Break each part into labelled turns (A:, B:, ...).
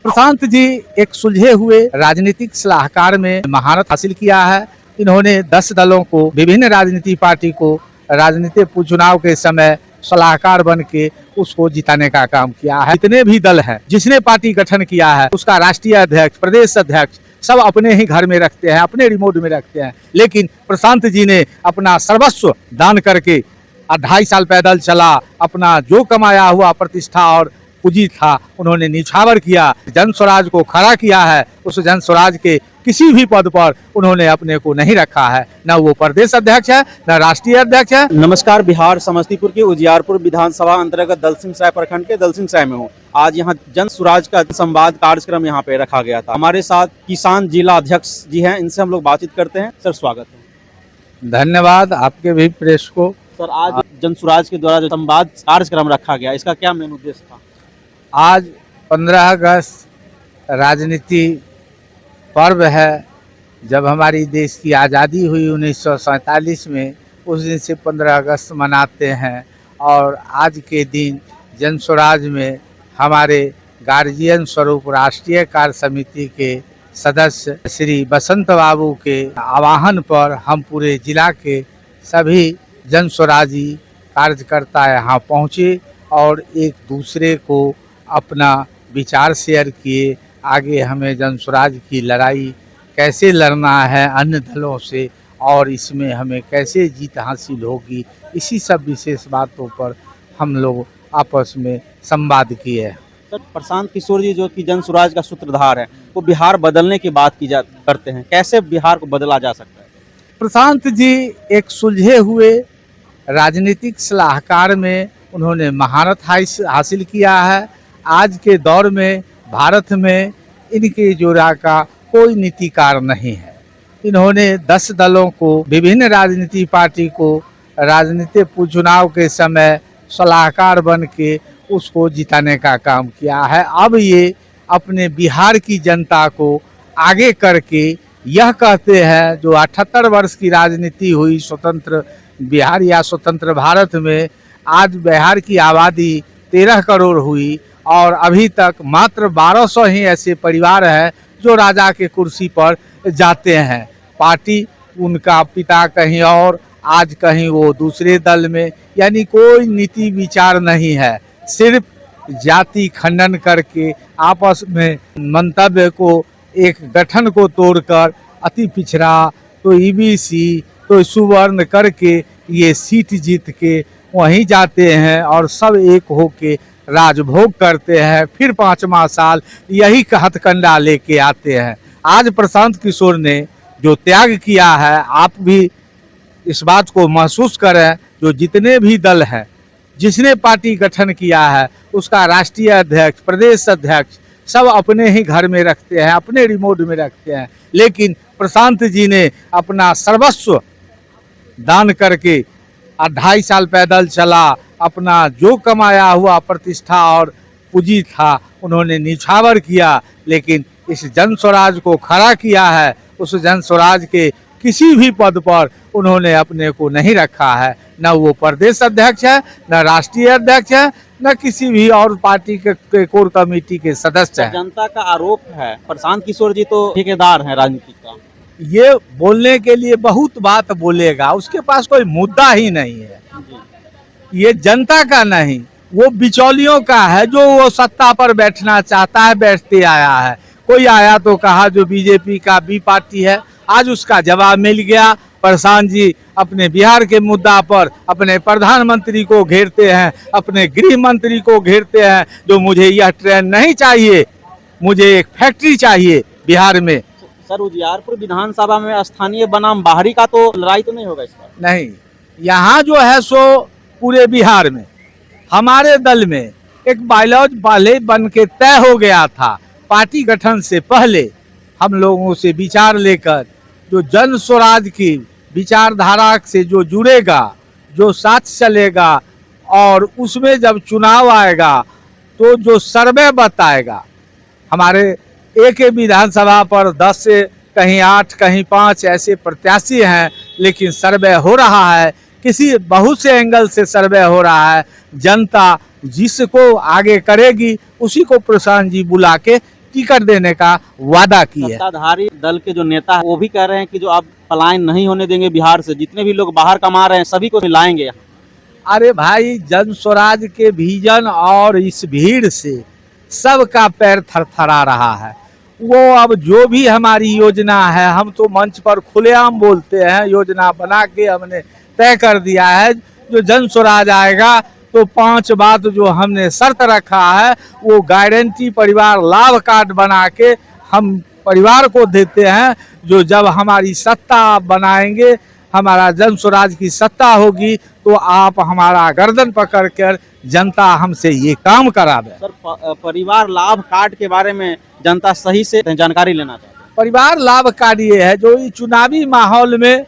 A: प्रशांत जी एक सुलझे हुए राजनीतिक सलाहकार में महारत हासिल किया है। इन्होंने 10 दलों को, विभिन्न राजनीतिक पार्टी को राजनीतिक चुनाव के समय सलाहकार बन के उसको जिताने का काम किया है। जितने भी दल हैं, जिसने पार्टी गठन किया है, उसका राष्ट्रीय अध्यक्ष, प्रदेश अध्यक्ष सब अपने ही घर में रखते हैं, अपने रिमोट में रखते हैं। लेकिन प्रशांत जी ने अपना सर्वस्व दान करके 2.5 साल पैदल चला, अपना जो कमाया हुआ प्रतिष्ठा और पूंजी था उन्होंने निछावर किया, जन स्वराज को खड़ा किया है। उस जन स्वराज के किसी भी पद पर उन्होंने अपने को नहीं रखा है, न वो प्रदेश अध्यक्ष है, न राष्ट्रीय अध्यक्ष है।
B: नमस्कार, बिहार समस्तीपुर के उजियारपुर विधानसभा अंतर्गत दलसिंह सराय प्रखंड के दलसिंह सराय में हूँ। आज यहाँ जन स्वराज का संवाद कार्यक्रम यहाँ पे रखा गया था। हमारे साथ किसान जिला अध्यक्ष जी हैं, इनसे हम लोग बातचीत करते हैं। सर, स्वागत है।
A: धन्यवाद आपके भी प्रेस को।
B: सर, आज जन स्वराज के द्वारा जो संवाद कार्यक्रम रखा गया, इसका क्या मेन उद्देश्य था?
A: आज 15 अगस्त राजनीति पर्व है। जब हमारी देश की आज़ादी हुई 1947 में, उस दिन से 15 अगस्त मनाते हैं। और आज के दिन जन स्वराज में हमारे गार्जियन स्वरूप राष्ट्रीय कार्य समिति के सदस्य श्री बसंत बाबू के आह्वान पर हम पूरे जिला के सभी जन स्वराजी कार्यकर्ता यहाँ पहुँचे और एक दूसरे को अपना विचार शेयर किए। आगे हमें जन स्वराज की लड़ाई कैसे लड़ना है अन्य दलों से, और इसमें हमें कैसे जीत हासिल होगी, इसी सब विशेष बातों पर हम लोग आपस में संवाद किए।
B: सर, प्रशांत किशोर जी जो कि जन स्वराज का सूत्रधार है, वो बिहार बदलने की बात करते हैं। कैसे बिहार को बदला जा सकता है?
A: प्रशांत जी एक सुलझे हुए राजनीतिक सलाहकार में उन्होंने महारत हासिल किया है। आज के दौर में भारत में इनके जोड़ा का कोई नीतिकार नहीं है। इन्होंने 10 दलों को, विभिन्न राजनीतिक पार्टी को राजनीतिक चुनाव के समय सलाहकार बन के उसको जिताने का काम किया है। अब ये अपने बिहार की जनता को आगे करके यह कहते हैं, जो 78 वर्ष की राजनीति हुई स्वतंत्र बिहार या स्वतंत्र भारत में, आज बिहार की आबादी 13 करोड़ हुई और अभी तक मात्र 1200 ही ऐसे परिवार हैं जो राजा के कुर्सी पर जाते हैं। पार्टी, उनका पिता कहीं और, आज कहीं वो दूसरे दल में, यानी कोई नीति विचार नहीं है। सिर्फ जाति खंडन करके आपस में मंतव्य को, एक गठन को तोड़कर अति पिछड़ा तो ईबीसी तो सुवर्ण करके ये सीट जीत के वहीं जाते हैं और सब एक होके राजभोग करते हैं। फिर 5वां साल यही हथकंडा लेके आते हैं। आज प्रशांत किशोर ने जो त्याग किया है, आप भी इस बात को महसूस करें, जो जितने भी दल हैं, जिसने पार्टी गठन किया है, उसका राष्ट्रीय अध्यक्ष, प्रदेश अध्यक्ष सब अपने ही घर में रखते हैं, अपने रिमोट में रखते हैं। लेकिन प्रशांत जी ने अपना सर्वस्व दान करके 2.5 साल पैदल चला, अपना जो कमाया हुआ प्रतिष्ठा और पूंजी था उन्होंने निछावर किया। लेकिन इस जन स्वराज को खड़ा किया है। उस जन स्वराज के किसी भी पद पर उन्होंने अपने को नहीं रखा है, न वो प्रदेश अध्यक्ष है, न राष्ट्रीय अध्यक्ष है, न किसी भी और पार्टी के कोर कमेटी के सदस्य हैं।
B: जनता का आरोप है प्रशांत किशोर जी तो ठेकेदार हैं राजनीति का।
A: ये बोलने के लिए बहुत बात बोलेगा, उसके पास कोई मुद्दा ही नहीं है। ये जनता का नहीं, वो बिचौलियों का है। जो वो सत्ता पर बैठना चाहता है, बैठते आया है। कोई आया तो कहा जो बीजेपी का बी पार्टी है, आज उसका जवाब मिल गया। प्रशांत जी अपने बिहार के मुद्दा पर अपने प्रधानमंत्री को घेरते हैं, अपने गृह मंत्री को घेरते हैं, जो मुझे यह ट्रेन नहीं चाहिए, मुझे एक फैक्ट्री चाहिए बिहार में।
B: सर, उजियारपुर विधानसभा में स्थानीय बनाम बाहरी का तो लड़ाई तो नहीं होगा इस पर?
A: नहीं, यहाँ जो है सो पूरे बिहार में हमारे दल में एक बायलॉज पहले बन के तय हो गया था। पार्टी गठन से पहले हम लोगों से विचार लेकर, जो जन स्वराज की विचारधारा से जो जुड़ेगा, जो साथ चलेगा, और उसमें जब चुनाव आएगा तो जो सर्वे बताएगा, हमारे एक विधानसभा पर 10 से कहीं 8 कहीं 5 ऐसे प्रत्याशी हैं, लेकिन सर्वे हो रहा है, किसी बहुत से एंगल से सर्वे हो रहा है। जनता जिसको आगे करेगी उसी को प्रशांत जी बुला के टिकट देने का वादा की है।
B: सत्ताधारी दल के जो नेता है वो भी कह रहे हैं कि जो आप पलायन नहीं होने देंगे बिहार से, जितने भी लोग बाहर कमा रहे हैं सभी को लाएंगे यहाँ।
A: अरे भाई, जन स्वराज के विजन और इस भीड़ से सबका पैर थरथरा रहा है। वो अब जो भी हमारी योजना है, हम तो मंच पर खुलेआम बोलते हैं, योजना बना के हमने तय कर दिया है। जो जन स्वराज आएगा तो 5 बात जो हमने शर्त रखा है वो गारंटी परिवार लाभ कार्ड बना के हम परिवार को देते हैं। जो जब हमारी सत्ता आप बनाएंगे, हमारा जन स्वराज की सत्ता होगी, तो आप हमारा गर्दन पकड़ कर जनता हमसे ये काम करावे।
B: सर, परिवार लाभ कार्ड के बारे में जनता सही से जानकारी लेना चाहते हैं।
A: परिवार लाभ कार्ड ये है, जो ये चुनावी माहौल में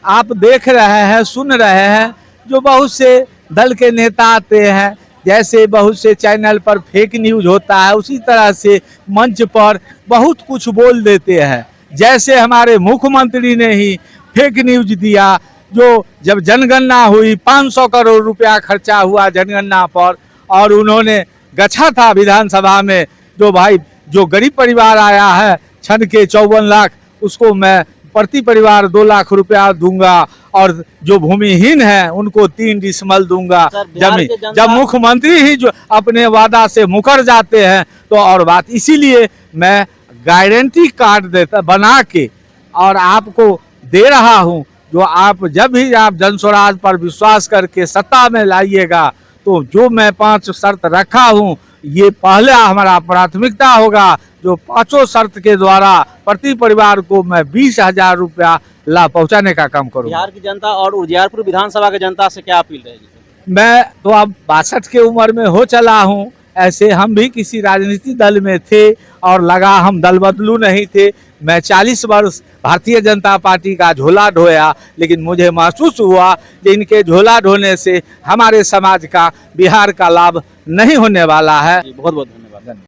A: आप देख रहे हैं, सुन रहे हैं, जो बहुत से दल के नेता आते हैं, जैसे बहुत से चैनल पर फेक न्यूज होता है, उसी तरह से मंच पर बहुत कुछ बोल देते हैं। जैसे हमारे मुख्यमंत्री ने ही फेक न्यूज दिया, जो जब जनगणना हुई 500 करोड़ रुपया खर्चा हुआ जनगणना पर, और उन्होंने गछा था विधानसभा में, जो भाई जो गरीब परिवार आया है छन के 54 लाख, उसको मैं प्रति परिवार 2 लाख रुपया दूंगा, और जो भूमिहीन है उनको 3 डिसमल दूंगा जमीन। जब मुख्यमंत्री ही जो अपने वादा से मुकर जाते हैं तो और बात। इसीलिए मैं गारंटी कार्ड देता बना के और आपको दे रहा हूं, जो आप जब भी आप जन स्वराज पर विश्वास करके सत्ता में लाइएगा, तो जो मैं 5 शर्त रखा हूं, ये पहला हमारा प्राथमिकता होगा। जो 5 शर्त के द्वारा प्रति परिवार को मैं 20,000 रुपया लाभ पहुंचाने का काम करूँगा।
B: बिहार की जनता और उजियारपुर विधानसभा की जनता से क्या अपील रहेगी?
A: मैं तो अब 62 के उम्र में हो चला हूँ। ऐसे हम भी किसी राजनीतिक दल में थे और लगा हम दल बदलू नहीं थे। मैं 40 वर्ष भारतीय जनता पार्टी का झोला ढोया, लेकिन मुझे महसूस हुआ कि इनके झोला ढोने से हमारे समाज का, बिहार का लाभ नहीं होने वाला है।
B: बहुत बहुत धन्यवाद।